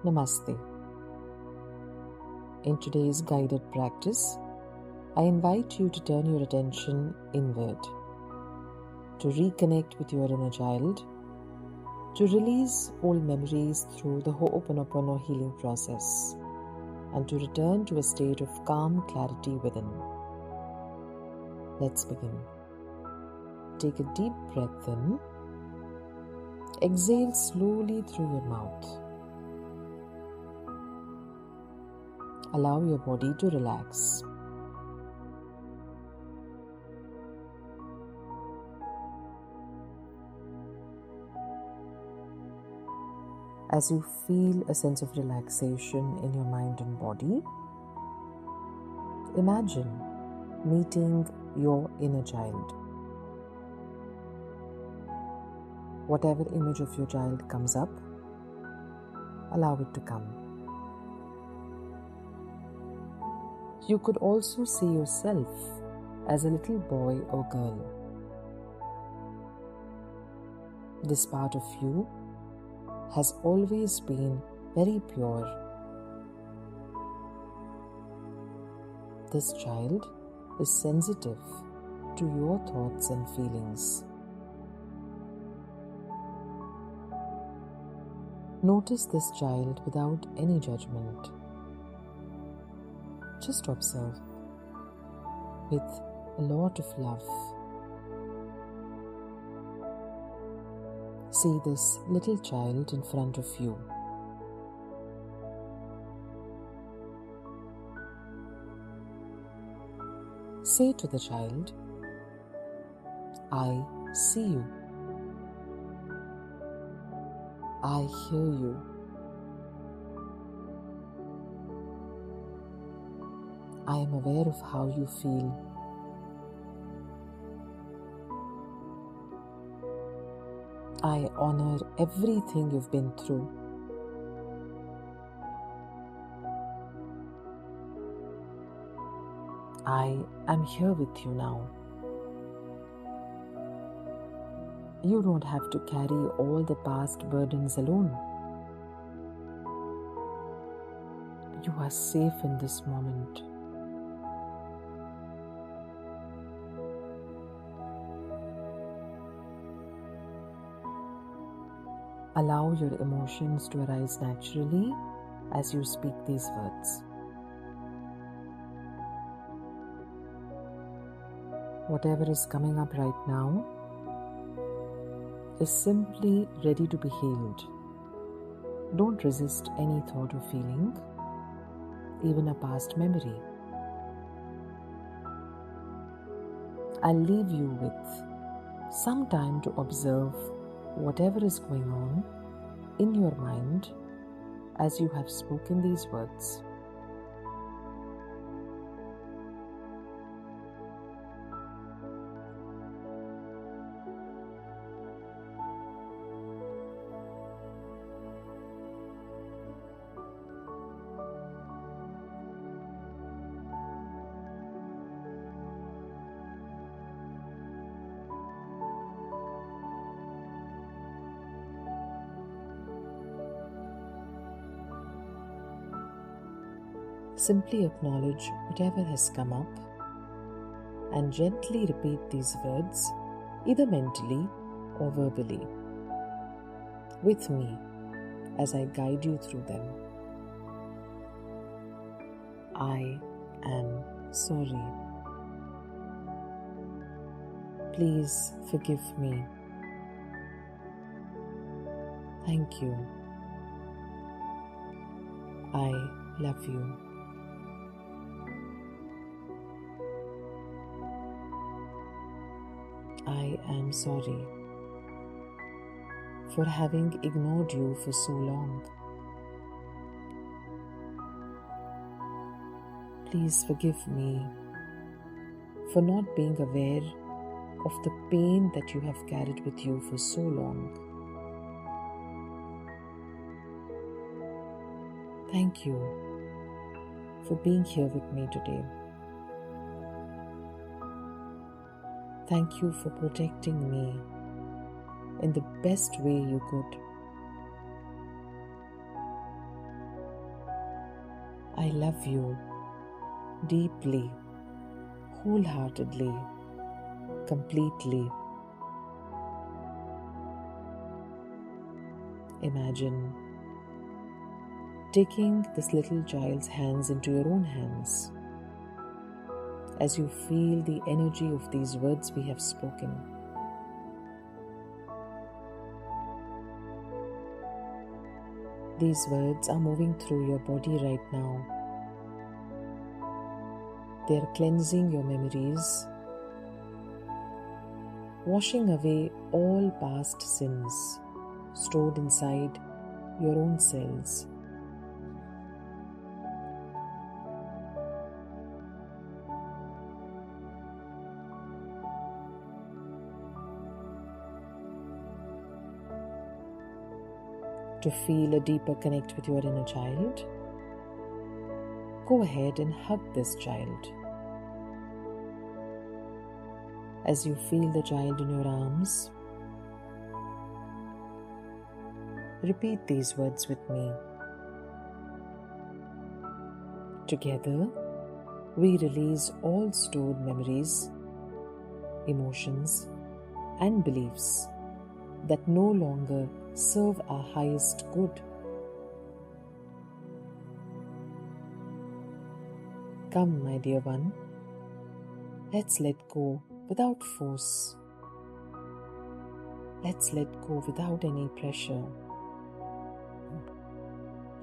Namaste. In today's guided practice, I invite you to turn your attention inward, to reconnect with your inner child, to release old memories through the Hooponopono healing process, and to return to a state of calm clarity within. Let's begin. Take a deep breath in. Exhale slowly through your mouth. Allow your body to relax. As you feel a sense of relaxation in your mind and body, imagine meeting your inner child. Whatever image of your child comes up, allow it to come. You could also see yourself as a little boy or girl. This part of you has always been very pure. This child is sensitive to your thoughts and feelings. Notice this child without any judgment. Just observe with a lot of love. See this little child in front of you. Say to the child, I see you. I hear you. I am aware of how you feel. I honor everything you've been through. I am here with you now. You don't have to carry all the past burdens alone. You are safe in this moment. Allow your emotions to arise naturally as you speak these words. Whatever is coming up right now is simply ready to be healed. Don't resist any thought or feeling, even a past memory. I'll leave you with some time to observe whatever is going on in your mind as you have spoken these words. Simply acknowledge whatever has come up and gently repeat these words, either mentally or verbally, with me as I guide you through them. I am sorry. Please forgive me. Thank you. I love you. I am sorry for having ignored you for so long. Please forgive me for not being aware of the pain that you have carried with you for so long. Thank you for being here with me today. Thank you for protecting me in the best way you could. I love you deeply, wholeheartedly, completely. Imagine taking this little child's hands into your own hands as you feel the energy of these words we have spoken. These words are moving through your body right now. They are cleansing your memories, washing away all past sins stored inside your own cells. To feel a deeper connect with your inner child, go ahead and hug this child. As you feel the child in your arms, repeat these words with me. Together, we release all stored memories, emotions, and beliefs that no longer serve our highest good. Come, my dear one, let's let go without force. Let's let go without any pressure.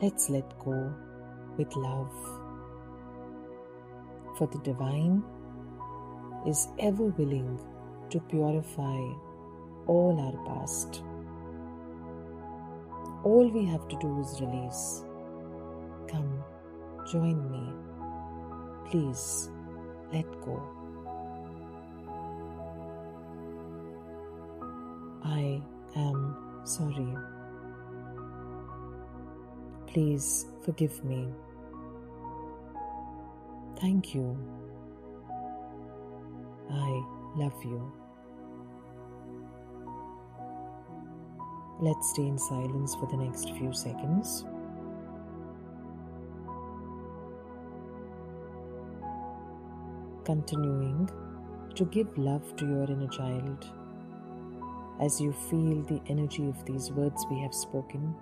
Let's let go with love. For the divine is ever willing to purify all our past. All we have to do is release. Come, join me. Please, let go. I am sorry. Please forgive me. Thank you. I love you. Let's stay in silence for the next few seconds. Continuing to give love to your inner child as you feel the energy of these words we have spoken.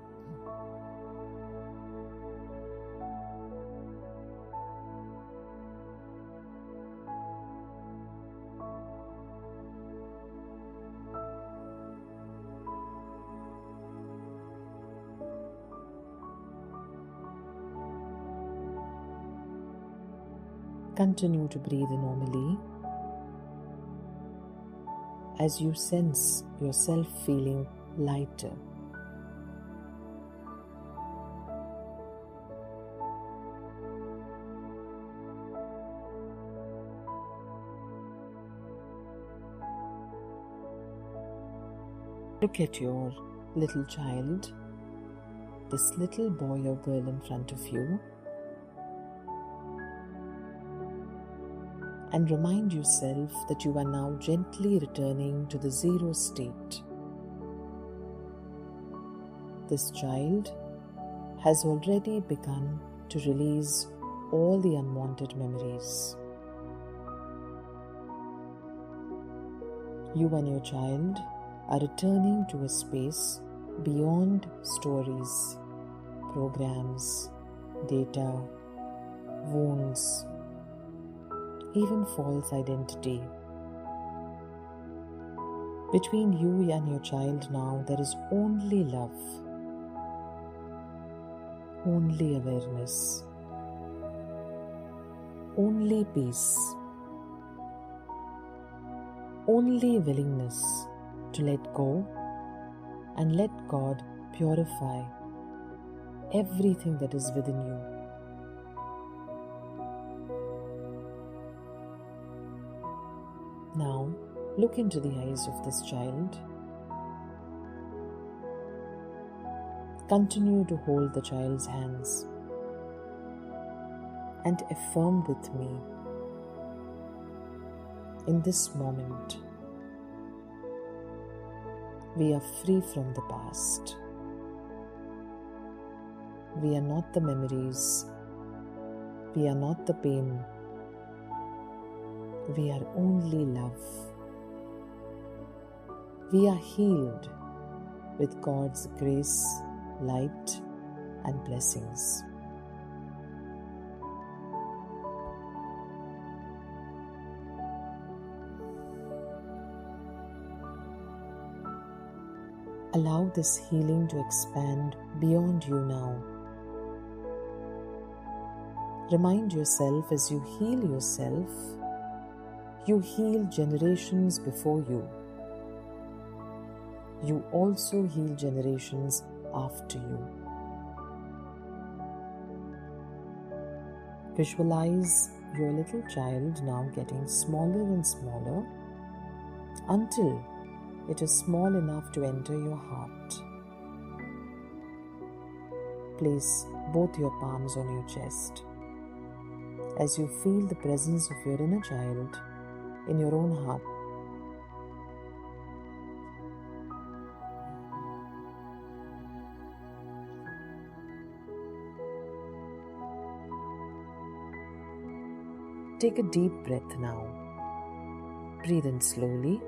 Continue to breathe normally as you sense yourself feeling lighter. Look at your little child, this little boy or girl in front of you, and remind yourself that you are now gently returning to the zero state. This child has already begun to release all the unwanted memories. You and your child are returning to a space beyond stories, programs, data, wounds, even false identity. Between you and your child now, there is only love, only awareness, only peace, only willingness to let go and let God purify everything that is within you. Now, look into the eyes of this child. Continue to hold the child's hands and affirm with me, in this moment, we are free from the past. We are not the memories We are not the pain. We are only love. We are healed with God's grace, light, and blessings. Allow this healing to expand beyond you now. Remind yourself as you heal yourself, you heal generations before you. You also heal generations after you. Visualize your little child now getting smaller and smaller until it is small enough to enter your heart. Place both your palms on your chest as you feel the presence of your inner child in your own heart. Take a deep breath now. Breathe in slowly.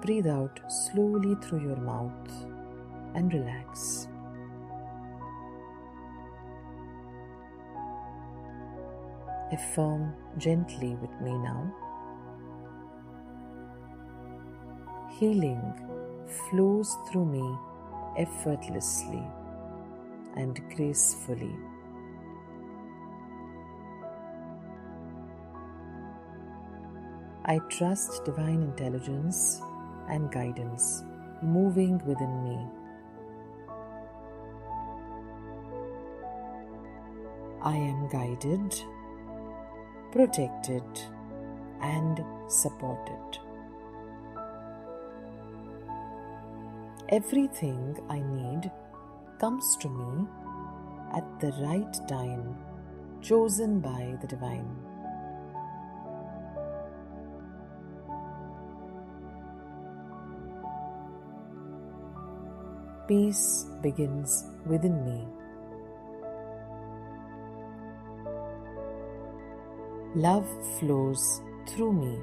Breathe out slowly through your mouth and relax. Affirm gently with me now. Healing flows through me effortlessly and gracefully. I trust divine intelligence and guidance moving within me. I am guided, protected, and supported. Everything I need comes to me at the right time, chosen by the divine. Peace begins within me. Love flows through me.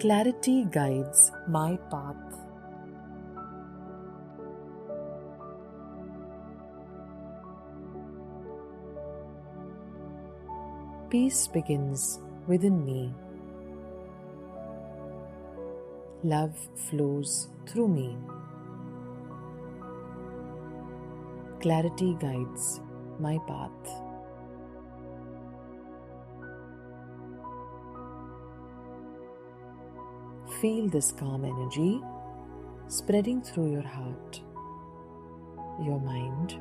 Clarity guides my path. Peace begins within me. Love flows through me. Clarity guides my path. Feel this calm energy spreading through your heart, your mind,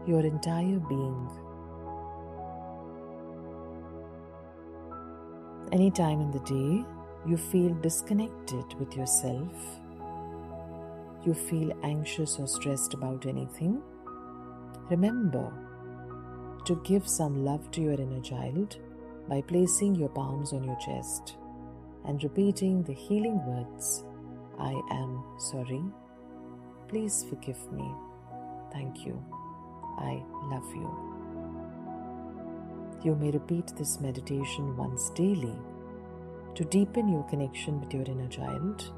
your entire being. Anytime in the day you feel disconnected with yourself, you feel anxious or stressed about anything, remember to give some love to your inner child by placing your palms on your chest and repeating the healing words, I am sorry, please forgive me, thank you, I love you. You may repeat this meditation once daily to deepen your connection with your inner child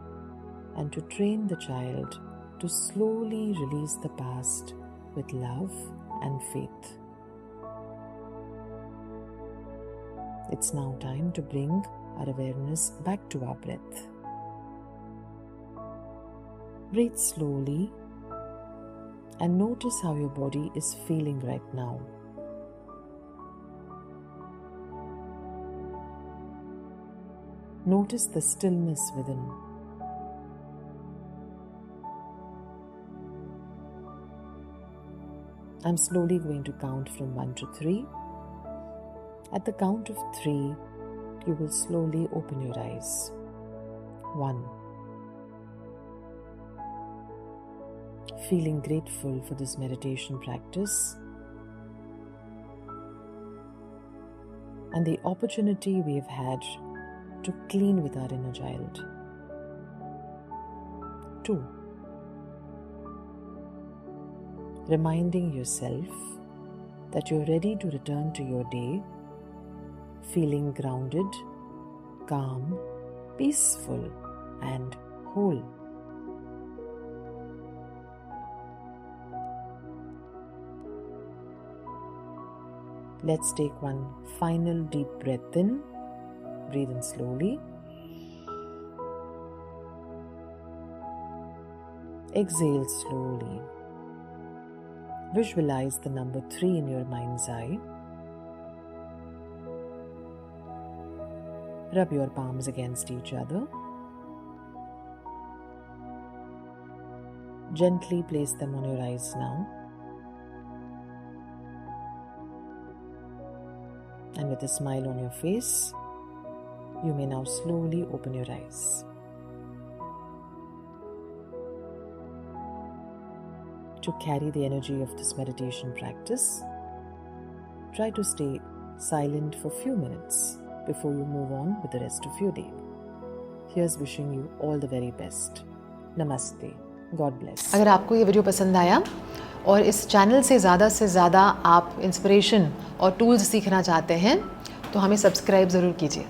and to train the child to slowly release the past with love and faith. It's now time to bring our awareness back to our breath. Breathe slowly and notice how your body is feeling right now. Notice the stillness within. I'm slowly going to count from 1 to 3. At the count of 3, you will slowly open your eyes. 1. Feeling grateful for this meditation practice. and the opportunity we've had to clean with our inner child. 2. Reminding yourself that you're ready to return to your day feeling grounded, calm, peaceful, and whole. Let's take one final deep breath in. Breathe in slowly. Exhale slowly. Visualize the number 3 in your mind's eye. Rub your palms against each other. Gently place them on your eyes now. And with a smile on your face, you may now slowly open your eyes. To carry the energy of this meditation practice, try to stay silent for a few minutes before you move on with the rest of your day. Here's wishing you all the very best. Namaste. God bless. अगर आपको ये video पसंद आया और इस channel से ज़्यादा आप इंस्पिरेशन और टूल्स सीखना चाहते हैं तो हमें सब्सक्राइब ज़रूर कीजिए.